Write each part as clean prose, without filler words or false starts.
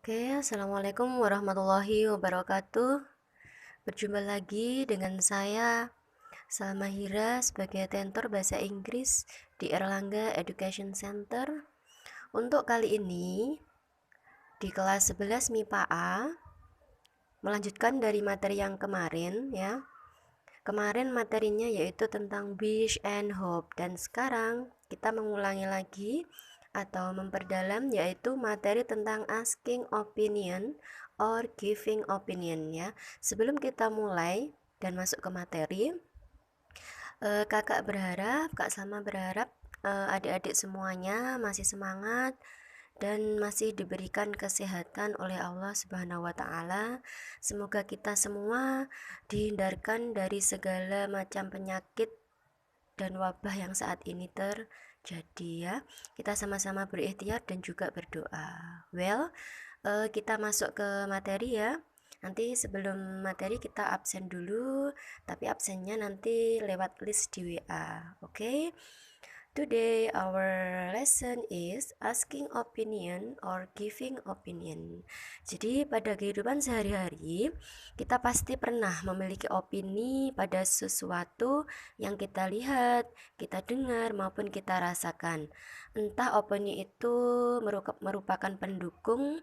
Oke, assalamualaikum warahmatullahi wabarakatuh. Berjumpa lagi dengan saya, Salma Hira, sebagai tentor bahasa Inggris di Erlangga Education Center. Untuk kali ini, di kelas 11 MIPA A, melanjutkan dari materi yang kemarin ya. Kemarin materinya yaitu tentang wish and hope, dan sekarang kita mengulangi lagi atau memperdalam yaitu materi tentang asking opinion or giving opinion ya. Sebelum kita mulai dan masuk ke materi, kakak berharap, Kak Salma berharap adik-adik semuanya masih semangat dan masih diberikan kesehatan oleh Allah Subhanahu wa taala. Semoga kita semua dihindarkan dari segala macam penyakit dan wabah yang saat ini terjadi ya. Kita sama-sama berikhtiar dan juga berdoa. Kita masuk ke materi ya. Nanti sebelum materi kita absen dulu, tapi absennya nanti lewat list di WA. Oke? Today our lesson is asking opinion or giving opinion. Jadi pada kehidupan sehari-hari kita pasti pernah memiliki opini pada sesuatu yang kita lihat, kita dengar maupun kita rasakan. Entah opini itu merupakan pendukung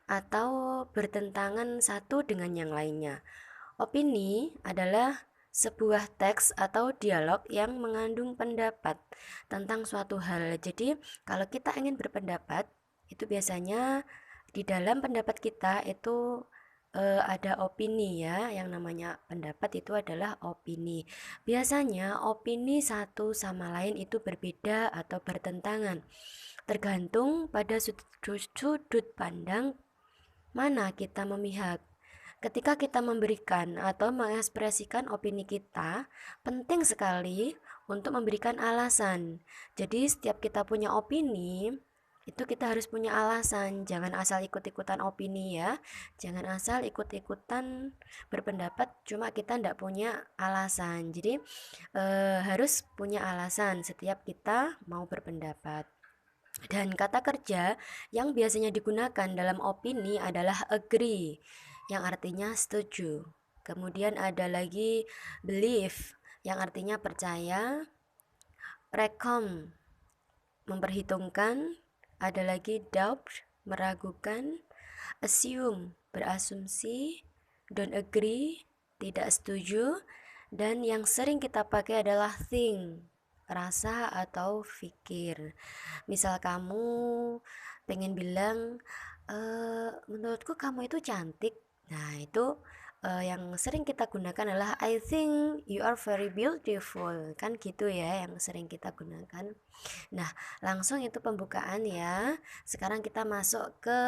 atau bertentangan satu dengan yang lainnya. Opini adalah sebuah teks atau dialog yang mengandung pendapat tentang suatu hal. Jadi, kalau kita ingin berpendapat, itu biasanya di dalam pendapat kita itu ada opini ya. Yang namanya pendapat itu adalah opini. Biasanya opini satu sama lain itu berbeda atau bertentangan. Tergantung pada sudut pandang mana kita memihak. Ketika kita memberikan atau mengekspresikan opini kita, penting sekali untuk memberikan alasan. Jadi setiap kita punya opini, itu kita harus punya alasan. Jangan asal ikut-ikutan opini ya. Jangan asal ikut-ikutan berpendapat cuma kita tidak punya alasan. Jadi harus punya alasan setiap kita mau berpendapat. Dan kata kerja yang biasanya digunakan dalam opini adalah agree, yang artinya setuju. Kemudian ada lagi believe, yang artinya percaya. Reckon, memperhitungkan. Ada lagi doubt, meragukan. Assume, berasumsi. Don't agree, tidak setuju. Dan yang sering kita pakai adalah think, rasa atau pikir. Misal kamu pengen bilang, menurutku kamu itu cantik. Nah, itu yang sering kita gunakan adalah I think you are very beautiful. Kan gitu ya yang sering kita gunakan. Nah, langsung itu pembukaan ya. Sekarang kita masuk ke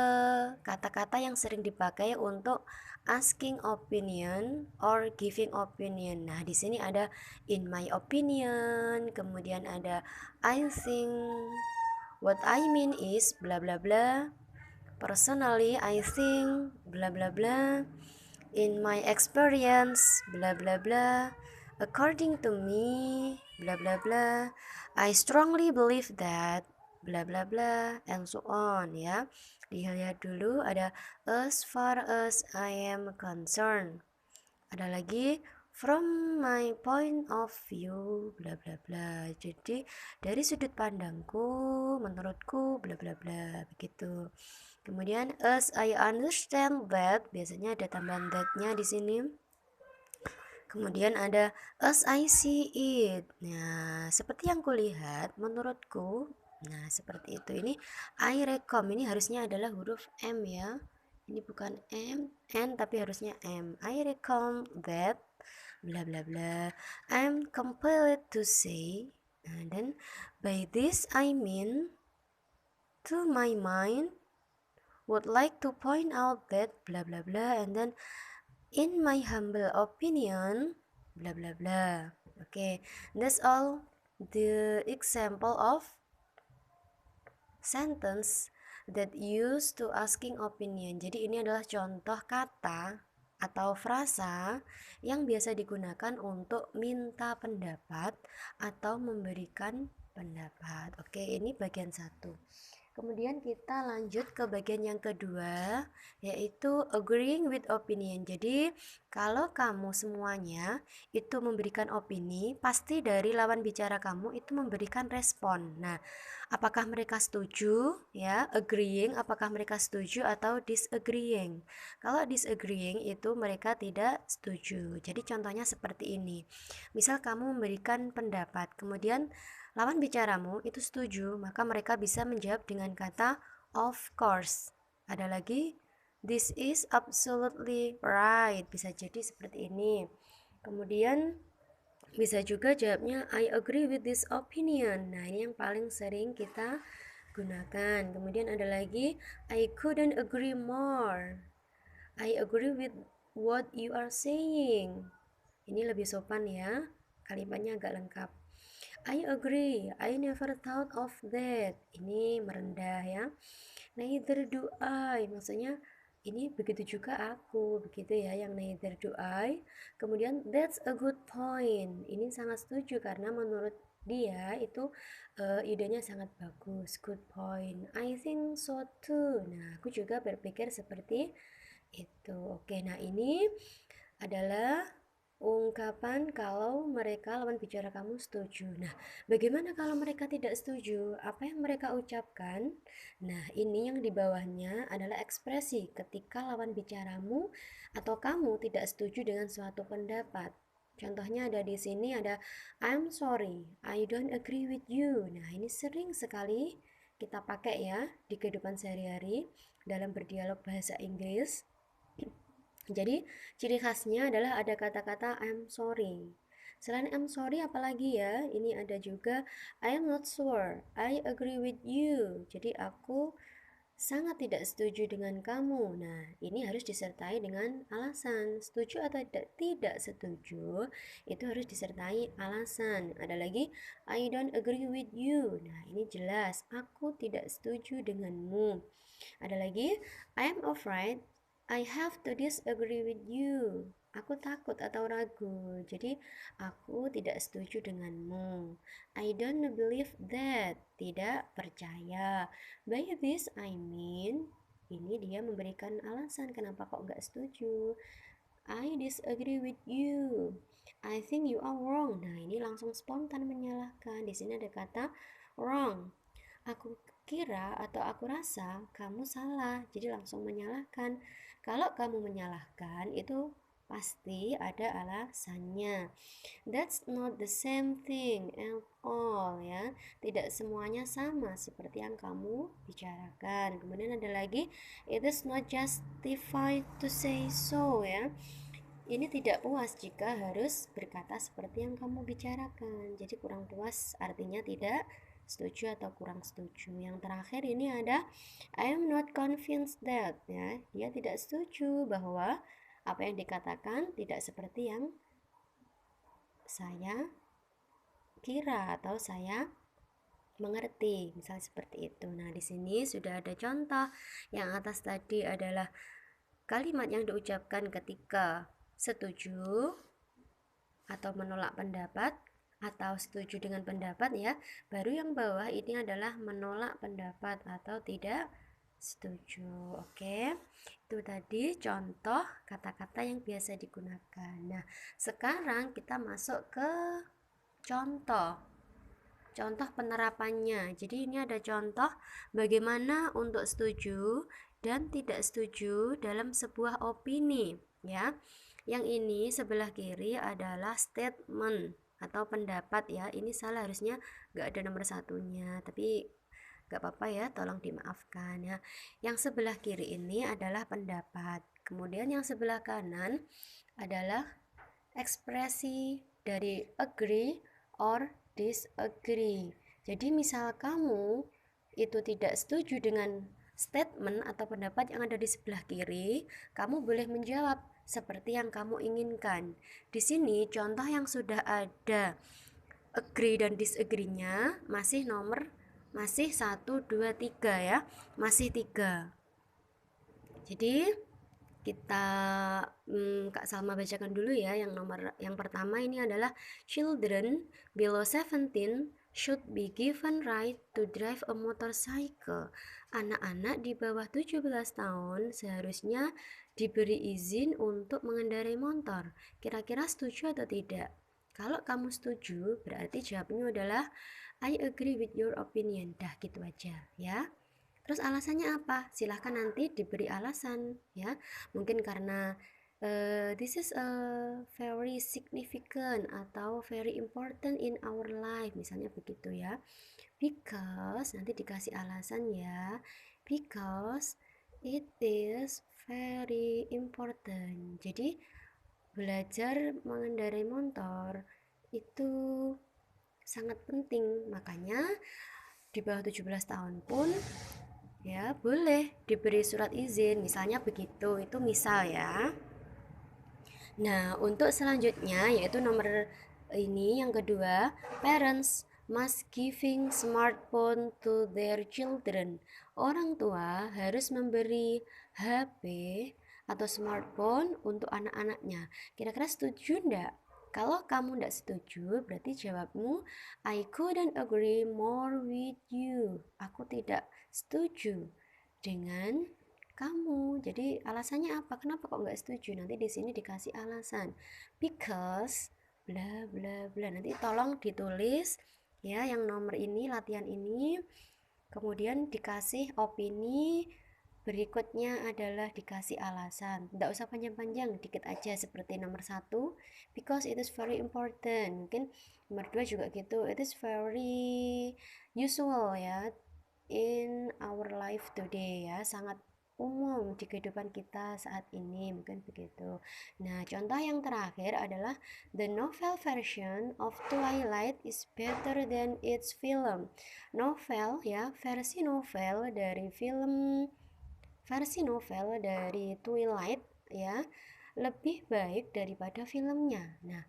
kata-kata yang sering dipakai untuk asking opinion or giving opinion. Nah, di sini ada in my opinion, kemudian ada I think, what I mean is bla bla bla. Personally, I think bla bla bla. In my experience, bla bla bla. According to me, bla bla bla. I strongly believe that, bla bla bla, and so on ya. Dilihat dulu ada as far as I am concerned. Ada lagi from my point of view, bla bla bla. Jadi dari sudut pandangku, menurutku, bla bla bla, begitu. Kemudian as I understand that, biasanya ada tambahan that-nya di sini. Kemudian ada as I see it. Nah, seperti yang kulihat, menurutku. Nah, seperti itu. Ini I reckon, ini harusnya adalah huruf M ya. Ini bukan M, N, tapi harusnya M. I reckon that bla bla bla. I'm compelled to say. And then by this I mean, to my mind, would like to point out that bla bla bla, and then in my humble opinion, bla bla bla. Okay, that's all the example of sentence that used to asking opinion. Jadi ini adalah contoh kata atau frasa yang biasa digunakan untuk minta pendapat atau memberikan pendapat. Oke, ini bagian satu. Kemudian kita lanjut ke bagian yang kedua, yaitu agreeing with opinion. Jadi, kalau kamu semuanya itu memberikan opini, pasti dari lawan bicara kamu itu memberikan respon. Nah, apakah mereka setuju? Ya, agreeing, apakah mereka setuju atau disagreeing? Kalau disagreeing itu mereka tidak setuju. Jadi, contohnya seperti ini. Misal kamu memberikan pendapat, kemudian lawan bicaramu itu setuju, maka mereka bisa menjawab dengan kata of course. Ada lagi, this is absolutely right. Bisa jadi seperti ini. Kemudian bisa juga jawabnya I agree with this opinion. Nah, ini yang paling sering kita gunakan. Kemudian ada lagi I couldn't agree more. I agree with what you are saying. Ini lebih sopan ya. Kalimatnya agak lengkap. I agree, I never thought of that. Ini merendah ya. Neither do I, maksudnya ini begitu juga aku, begitu ya yang neither do I. Kemudian that's a good point. Ini sangat setuju karena menurut dia itu idenya sangat bagus. Good point. I think so too. Nah, aku juga berpikir seperti itu. Oke, nah ini adalah ungkapan kalau mereka lawan bicara kamu setuju. Nah, bagaimana kalau mereka tidak setuju? Apa yang mereka ucapkan? Nah, ini yang di bawahnya adalah ekspresi ketika lawan bicaramu atau kamu tidak setuju dengan suatu pendapat. Contohnya ada di sini ada I'm sorry, I don't agree with you. Nah, ini sering sekali kita pakai ya di kehidupan sehari-hari dalam berdialog bahasa Inggris. Jadi ciri khasnya adalah ada kata-kata I'm sorry. Selain I'm sorry apalagi ya? Ini ada juga I am not sure. I agree with you. Jadi aku sangat tidak setuju dengan kamu. Nah, ini harus disertai dengan alasan. Setuju atau tidak setuju, itu harus disertai alasan. Ada lagi, I don't agree with you. Nah, ini jelas, aku tidak setuju denganmu. Ada lagi, I am afraid I have to disagree with you. Aku takut atau ragu, jadi aku tidak setuju denganmu. I don't believe that. Tidak percaya. By this I mean, ini dia memberikan alasan kenapa kok nggak setuju. I disagree with you. I think you are wrong. Nah, ini langsung spontan menyalahkan. Di sini ada kata wrong. Aku kira atau aku rasa kamu salah, jadi langsung menyalahkan. Kalau kamu menyalahkan itu pasti ada alasannya. That's not the same thing at all ya. Tidak semuanya sama seperti yang kamu bicarakan. Kemudian ada lagi, it is not justified to say so ya. Ini tidak puas jika harus berkata seperti yang kamu bicarakan. Jadi kurang puas artinya tidak setuju atau kurang setuju. Yang terakhir ini ada I am not convinced that ya. Dia tidak setuju bahwa apa yang dikatakan tidak seperti yang saya kira atau saya mengerti. Misalnya seperti itu. Nah, di sini sudah ada contoh. Yang atas tadi adalah kalimat yang diucapkan ketika setuju atau menolak pendapat atau setuju dengan pendapat ya. Baru yang bawah ini adalah menolak pendapat atau tidak setuju. Oke. Itu tadi contoh kata-kata yang biasa digunakan. Nah, sekarang kita masuk ke contoh penerapannya. Jadi ini ada contoh bagaimana untuk setuju dan tidak setuju dalam sebuah opini ya. Yang ini sebelah kiri adalah statement atau pendapat ya. Ini salah, harusnya nggak ada nomor satunya, tapi nggak apa-apa ya, tolong dimaafkan ya. Yang sebelah kiri ini adalah pendapat. Kemudian yang sebelah kanan adalah ekspresi dari agree or disagree. Jadi misal kamu itu tidak setuju dengan statement atau pendapat yang ada di sebelah kiri, kamu boleh menjawab seperti yang kamu inginkan. Di sini contoh yang sudah ada agree dan disagree-nya masih 1, 2, 3 ya. Masih 3. Jadi kita Kak Salma bacakan dulu ya. Yang pertama ini adalah children below 17 should be given right to drive a motorcycle. Anak-anak di bawah 17 tahun seharusnya diberi izin untuk mengendarai motor. Kira-kira setuju atau tidak? Kalau kamu setuju, berarti jawabnya adalah I agree with your opinion. Dah gitu aja ya. Terus alasannya apa? Silahkan nanti diberi alasan ya. Mungkin karena this is a very significant atau very important in our life, misalnya begitu ya. Because nanti dikasih alasan ya. Because it is very important. Jadi belajar mengendarai motor itu sangat penting. Makanya di bawah 17 tahun pun ya boleh diberi surat izin. Misalnya begitu. Itu misal ya. Nah, untuk selanjutnya yaitu nomor ini yang kedua, parents must giving smartphone to their children. Orang tua harus memberi HP atau smartphone untuk anak-anaknya. Kira-kira setuju enggak? Kalau kamu enggak setuju, berarti jawabmu I couldn't agree more with you. Aku tidak setuju dengan kamu. Jadi alasannya apa? Kenapa kok nggak setuju? Nanti di sini dikasih alasan. Because bla bla bla. Nanti tolong ditulis ya yang nomor ini, latihan ini. Kemudian dikasih opini. Berikutnya adalah dikasih alasan. Tidak usah panjang-panjang, dikit aja seperti nomor 1. Because it is very important. Mungkin nomor 2 juga gitu. It is very usual ya in our life today ya. Sangat umum di kehidupan kita saat ini, mungkin begitu. Nah, contoh yang terakhir adalah the novel version of Twilight is better than its film. Novel ya, versi novel dari Twilight ya lebih baik daripada filmnya. Nah,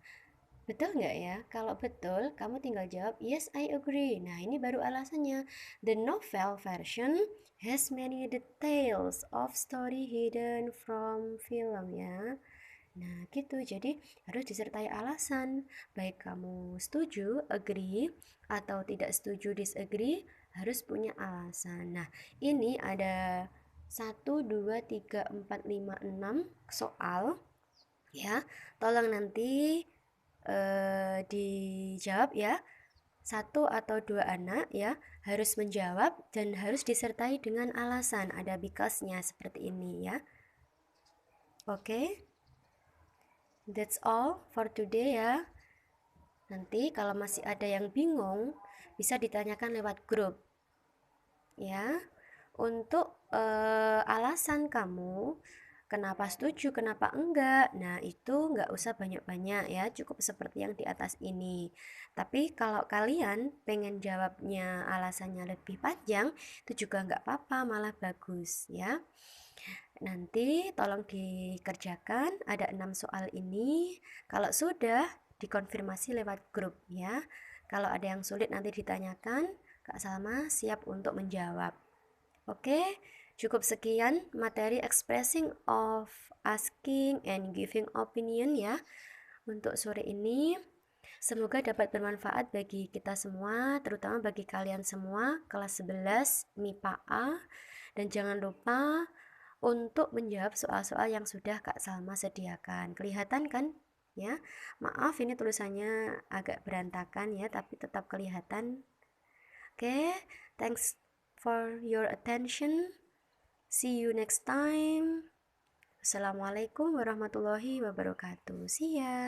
betul nggak ya? Kalau betul, kamu tinggal jawab, yes, I agree. Nah, ini baru alasannya. The novel version has many details of story hidden from film ya. Nah, gitu. Jadi, harus disertai alasan. Baik kamu setuju, agree, atau tidak setuju, disagree, harus punya alasan. Nah, ini ada 1, 2, 3, 4, 5, 6 soal ya. Tolong nanti dijawab ya. 1 atau 2 anak ya harus menjawab dan harus disertai dengan alasan, ada because-nya seperti ini ya. Oke, that's all for today ya. Nanti kalau masih ada yang bingung bisa ditanyakan lewat grup ya. Untuk alasan kamu kenapa setuju, kenapa enggak, nah itu enggak usah banyak-banyak ya, cukup seperti yang di atas ini. Tapi kalau kalian pengen jawabnya alasannya lebih panjang, itu juga enggak apa-apa, malah bagus ya. Nanti tolong dikerjakan, ada 6 soal ini. Kalau sudah, dikonfirmasi lewat grup ya. Kalau ada yang sulit nanti ditanyakan, Kak Salma siap untuk menjawab. Oke, cukup sekian materi expressing of asking and giving opinion ya untuk sore ini. Semoga dapat bermanfaat bagi kita semua, terutama bagi kalian semua kelas 11 MIPA A. Dan jangan lupa untuk menjawab soal-soal yang sudah Kak Salma sediakan. Kelihatan kan? Ya, maaf ini tulisannya agak berantakan ya, tapi tetap kelihatan. Oke, thanks for your attention. See you next time. Assalamualaikum warahmatullahi wabarakatuh. See ya.